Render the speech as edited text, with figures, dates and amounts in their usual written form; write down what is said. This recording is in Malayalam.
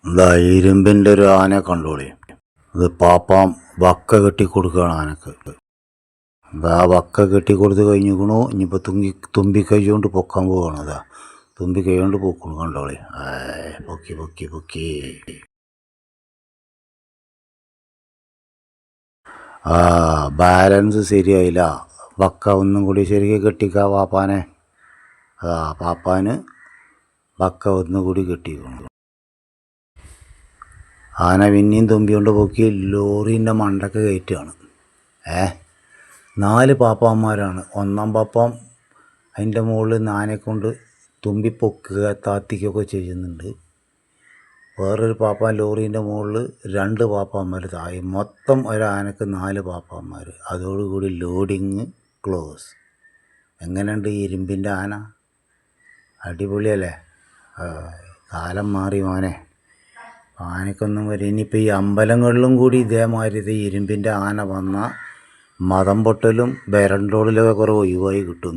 എന്താ ഇരുമ്പിൻ്റെ ഒരു ആന കണ്ടോളി. ഇത് പാപ്പാം വക്ക കെട്ടി കൊടുക്കുകയാണ് ആനക്ക്. എന്താ വക്ക കെട്ടി കൊടുത്ത് കഴിഞ്ഞിക്കണു. ഇനിയിപ്പോൾ തുമ്പിക്കൈ കൊണ്ട് പൊക്കാൻ പോവാണ്. അതാ തുമ്പിക്കൈ കൊണ്ട് പൊക്കണം കണ്ടോളി. പൊക്കി പൊക്കി പൊക്കി. ബാലൻസ് ശരിയായില്ല. വക്ക ഒന്നും കൂടി ശരിക്ക് കെട്ടിക്കാ പാപ്പാനെ. പാപ്പാന് വക്ക ഒന്നുകൂടി കെട്ടിക്കണം. ആന പിന്നെയും തുമ്പി കൊണ്ട് പൊക്കി ലോറീൻ്റെ മണ്ടക്ക് കയറ്റുകയാണ്. 4 പാപ്പാന്മാരാണ്. ഒന്നാം പാപ്പാൻ അതിൻ്റെ മുകളിൽ ആനയെക്കൊണ്ട് തുമ്പി പൊക്കുക താത്തിക്കുകയൊക്കെ ചെയ്യുന്നുണ്ട്. വേറൊരു പാപ്പാൻ ലോറീൻ്റെ മുകളിൽ 2 പാപ്പാന്മാർ താഴെ. മൊത്തം ഒരു ആനക്ക് 4 പാപ്പാന്മാർ. അതോടുകൂടി ലോഡിങ് ക്ലോസ്. എങ്ങനെയുണ്ട് ഇരുമ്പിൻ്റെ ആന? അടിപൊളിയല്ലേ? കാലം മാറി മോനെ. ആനക്കൊന്നും വരും. ഇനിയിപ്പോൾ ഈ അമ്പലങ്ങളിലും കൂടി ഇതേമാതിരി ഇരുമ്പിൻ്റെ ആന വന്നാൽ മതം പൊട്ടലും ബെരണ്ടോളിലൊക്കെ കുറേ ഒഴിവായി കിട്ടും.